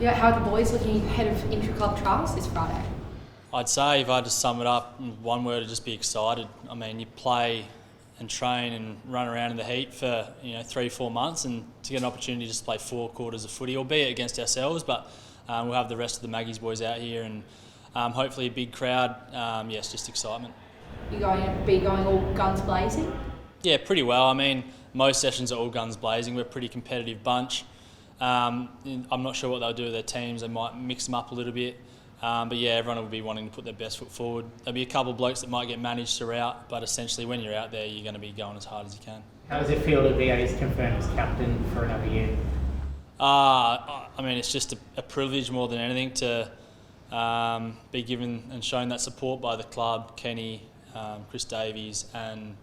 Yeah, how are the boys looking ahead of intra-club trials this Friday? I'd say if I had to sum it up in one word, it'd just be excited. I mean, you play and train and run around in the heat for 3-4 months, and to get an opportunity to just play 4 quarters of footy, albeit against ourselves, but we'll have the rest of the Maggie's boys out here and hopefully a big crowd. It's just excitement. You going to be going all guns blazing? Yeah, pretty well. I mean, most sessions are all guns blazing. We're a pretty competitive bunch. I'm not sure what they'll do with their teams. They might mix them up a little bit. But yeah, everyone will be wanting to put their best foot forward. There'll be a couple of blokes that might get managed throughout, but essentially when you're out there, you're going to be going as hard as you can. How does it feel to be confirmed as captain for another year? I mean, it's just a privilege more than anything to be given and shown that support by the club, Kenny, Chris Davies and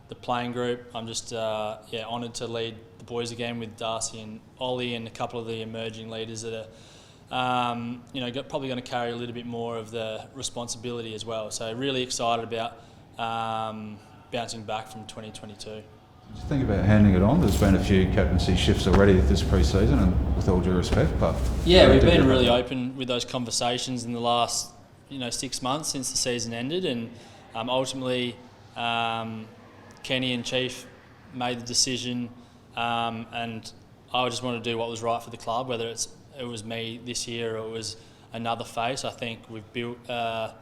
the playing group. I'm just honoured to lead the boys again with Darcy and Ollie and a couple of the emerging leaders that are probably going to carry a little bit more of the responsibility as well. So really excited about bouncing back from 2022. Just think about handing it on. There's been a few captaincy shifts already this pre-season, and with all due respect, but yeah, we've been really open with those conversations in the last 6 months since the season ended, and ultimately Kenny and Chief made the decision, and I just wanted to do what was right for the club, whether it was me this year or it was another face. I think we've built a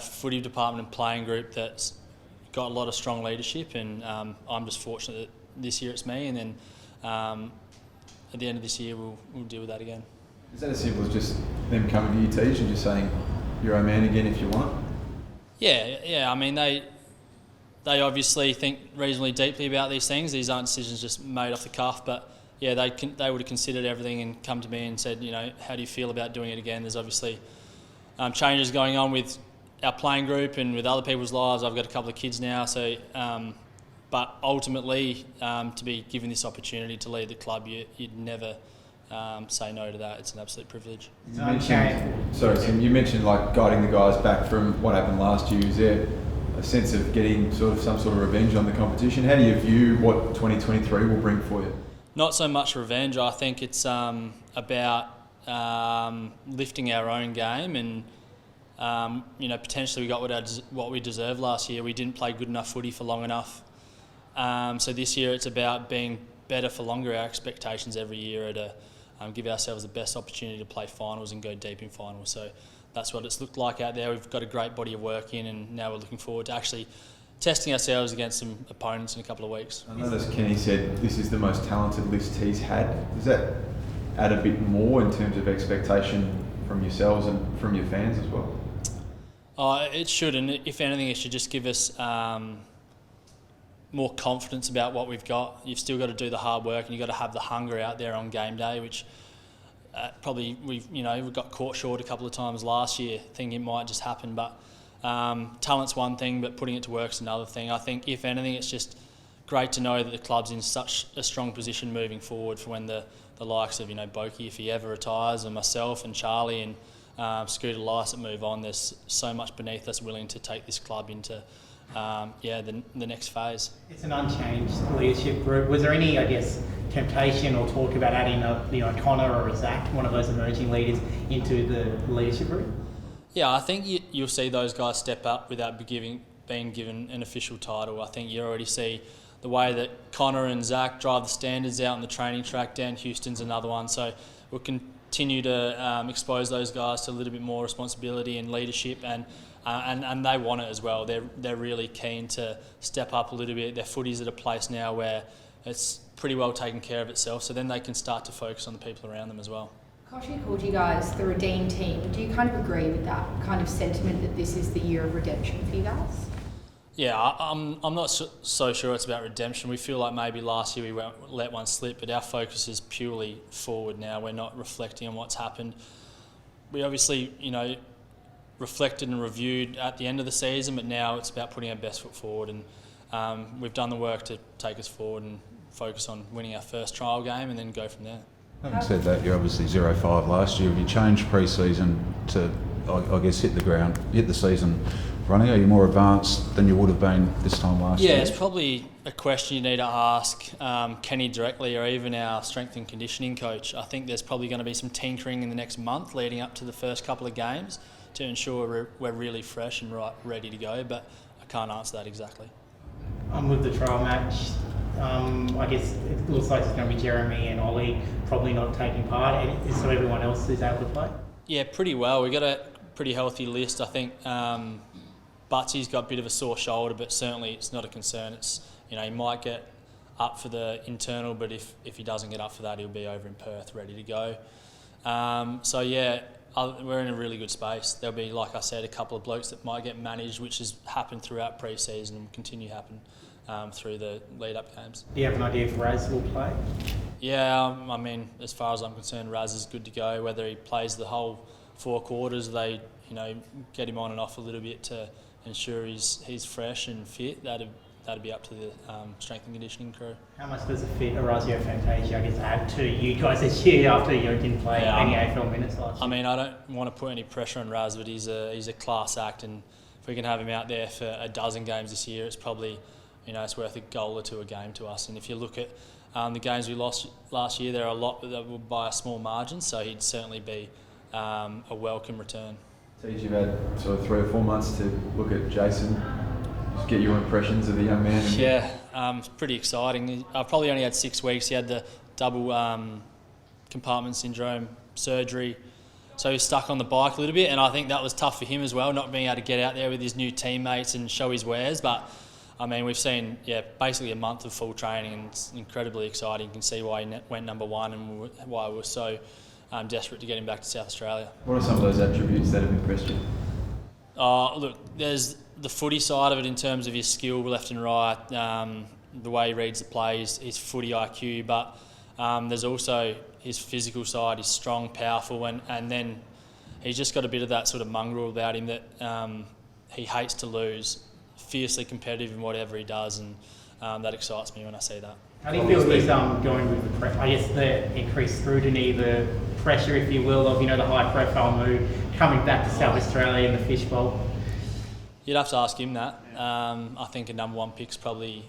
footy department and playing group that's got a lot of strong leadership, and I'm just fortunate that this year it's me, and then at the end of this year we'll deal with that again. Is that as simple as just them coming to you, Teach, and just saying you're our man again if you want? Yeah. I mean, they obviously think reasonably deeply about these things. These aren't decisions just made off the cuff, but yeah, they would have considered everything and come to me and said, how do you feel about doing it again? There's obviously changes going on with our playing group and with other people's lives. I've got a couple of kids now, so but ultimately to be given this opportunity to lead the club, you'd never say no to that. It's an absolute privilege. You mentioned like guiding the guys back from what happened last year. Is there a sense of getting some sort of revenge on the competition? How do you view what 2023 will bring for you? Not so much revenge. I think it's about lifting our own game, and potentially we got what we deserved last year. We didn't play good enough footy for long enough. So this year it's about being better for longer. Our expectations every year are to give ourselves the best opportunity to play finals and go deep in finals. So that's what it's looked like out there. We've got a great body of work in, and now we're looking forward to actually testing ourselves against some opponents in a couple of weeks. I noticed Kenny said this is the most talented list he's had. Does that add a bit more in terms of expectation from yourselves and from your fans as well? It should, and if anything, it should just give us more confidence about what we've got. You've still got to do the hard work, and you've got to have the hunger out there on game day, which probably we've got caught short a couple of times last year, thinking it might just happen, but talent's one thing, but putting it to work's another thing. I think, if anything, it's just great to know that the club's in such a strong position moving forward for when the likes of Boki, if he ever retires, and myself and Charlie and Scooter Lycett move on. There's so much beneath us willing to take this club into the next phase. It's an unchanged leadership group. Was there any, temptation or talk about adding a Connor or a Zach, one of those emerging leaders, into the leadership group? Yeah, I think you'll see those guys step up without being given an official title. I think you already see the way that Connor and Zach drive the standards out on the training track. Dan Houston's another one. So we'll continue to expose those guys to a little bit more responsibility and leadership, and they want it as well. They're really keen to step up a little bit. Their footy's at a place now where it's pretty well taken care of itself, so then they can start to focus on the people around them as well. Koshi called you guys the redeemed team. Do you kind of agree with that kind of sentiment, that this is the year of redemption for you guys? Yeah, I'm not so sure it's about redemption. We feel like maybe last year we let one slip, but our focus is purely forward now. We're not reflecting on what's happened. We obviously, reflected and reviewed at the end of the season, but now it's about putting our best foot forward, and we've done the work to take us forward and focus on winning our first trial game and then go from there. Having said that, you're obviously 0-5 last year. Have you changed pre-season to, hit the season running? Are you more advanced than you would have been this time last year? Yeah, it's probably a question you need to ask Kenny directly, or even our strength and conditioning coach. I think there's probably going to be some tinkering in the next month leading up to the first couple of games to ensure we're really fresh and ready to go, but I can't answer that exactly. With the trial match, I guess it looks like it's going to be Jeremy and Ollie probably not taking part, so everyone else is able to play? Yeah, pretty well. We got a pretty healthy list. I think Butsy's got a bit of a sore shoulder, but certainly it's not a concern. It's, he might get up for the internal, but if he doesn't get up for that, he'll be over in Perth ready to go. We're in a really good space. There'll be, like I said, a couple of blokes that might get managed, which has happened throughout pre-season and will continue to happen through the lead-up games. Do you have an idea if Raz will play? Yeah, as far as I'm concerned, Raz is good to go. Whether he plays the whole 4 quarters, they get him on and off a little bit to ensure he's fresh and fit. That'd be up to the strength and conditioning crew. How much does it fit Orazio Fantasia, I guess, add to you guys this year after you didn't play any AFL minutes last year? I don't want to put any pressure on Raz, but he's a class act, and if we can have him out there for a dozen games this year, it's probably it's worth a goal or two a game to us. And if you look at the games we lost last year, there are a lot that were by a small margin, so he'd certainly be a welcome return. So you've had sort of 3 or 4 months to look at Jason. Just get your impressions of the young man. It's pretty exciting. I've probably only had 6 weeks. He had the double compartment syndrome surgery, so he's stuck on the bike a little bit, and I think that was tough for him as well, not being able to get out there with his new teammates and show his wares. But we've seen basically a month of full training, and it's incredibly exciting. You can see why he went number 1 and why we were so desperate to get him back to South Australia. What are some of those attributes that have impressed you? Look, there's the footy side of it in terms of his skill left and right, the way he reads the plays, his footy IQ, but there's also his physical side. He's strong, powerful, and then he's just got a bit of that sort of mongrel about him that he hates to lose, fiercely competitive in whatever he does, and that excites me when I see that. How do you feel he's going with the increased scrutiny, the pressure, if you will, of the high-profile move coming back to South Australia in the fishbowl? You'd have to ask him that. I think a number 1 pick's probably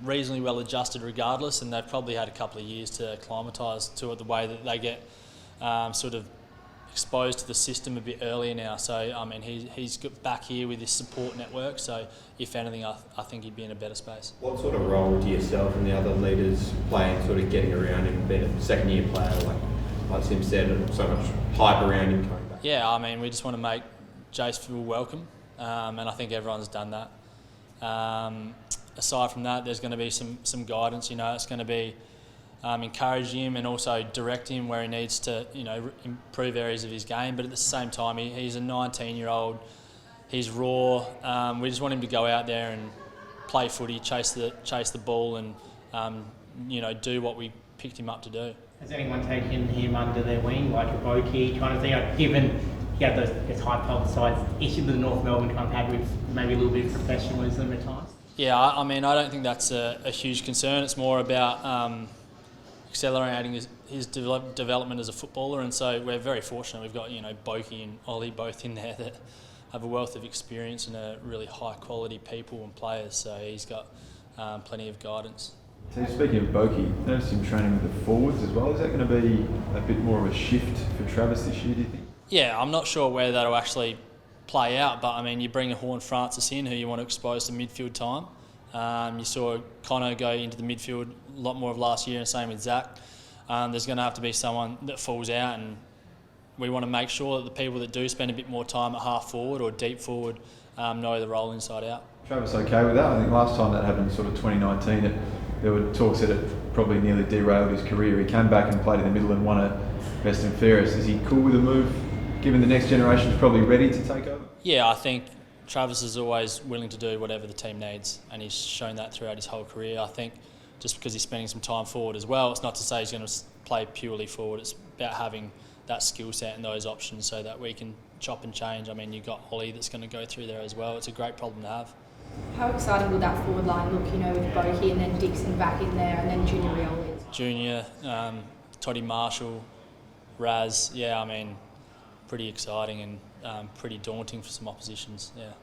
reasonably well adjusted regardless, and they've probably had a couple of years to acclimatise to it, the way that they get sort of exposed to the system a bit earlier now. So, he's got back here with his support network, so if anything, I think he'd be in a better space. What sort of role do yourself and the other leaders play in sort of getting around him, being a second-year player, like Sim said, so much hype around him coming back? Yeah, we just want to make Jace feel welcome, and I think everyone's done that. Aside from that, there's going to be some guidance. It's going to be encourage him and also direct him where he needs to, improve areas of his game. But at the same time, he's a 19-year-old. He's raw. We just want him to go out there and play footy, chase the ball, and do what we picked him up to do. Has anyone taken him under their wing, like a Boki kind of thing? Given he had those high publicised issues that North Melbourne kind of had with maybe a little bit of professionalism at times? Yeah, I don't think that's a huge concern. It's more about accelerating his development as a footballer, and so we're very fortunate. We've got Boki and Ollie both in there that have a wealth of experience and are really high quality people and players. So he's got plenty of guidance. So speaking of Boki, noticed him training with the forwards as well. Is that going to be a bit more of a shift for Travis this year, do you think? Yeah, I'm not sure where that'll actually play out, but you bring a Horn Francis in who you want to expose to midfield time. You saw Connor go into the midfield a lot more of last year, and same with Zach. There's going to have to be someone that falls out, and we want to make sure that the people that do spend a bit more time at half forward or deep forward know the role inside out. Travis okay with that? I think last time that happened, sort of 2019, there were talks that it probably nearly derailed his career. He came back and played in the middle and won a best and fairest. Is he cool with the move, given the next generation is probably ready to take over? Yeah, I think Travis is always willing to do whatever the team needs, and he's shown that throughout his whole career. I think just because he's spending some time forward as well, it's not to say he's going to play purely forward. It's about having that skill set and those options so that we can chop and change. You've got Ollie that's going to go through there as well. It's a great problem to have. How exciting will that forward line look, with Boki and then Dixon back in there and then Junior Rioli? Junior, Toddy Marshall, Raz, pretty exciting, and pretty daunting for some oppositions. Yeah.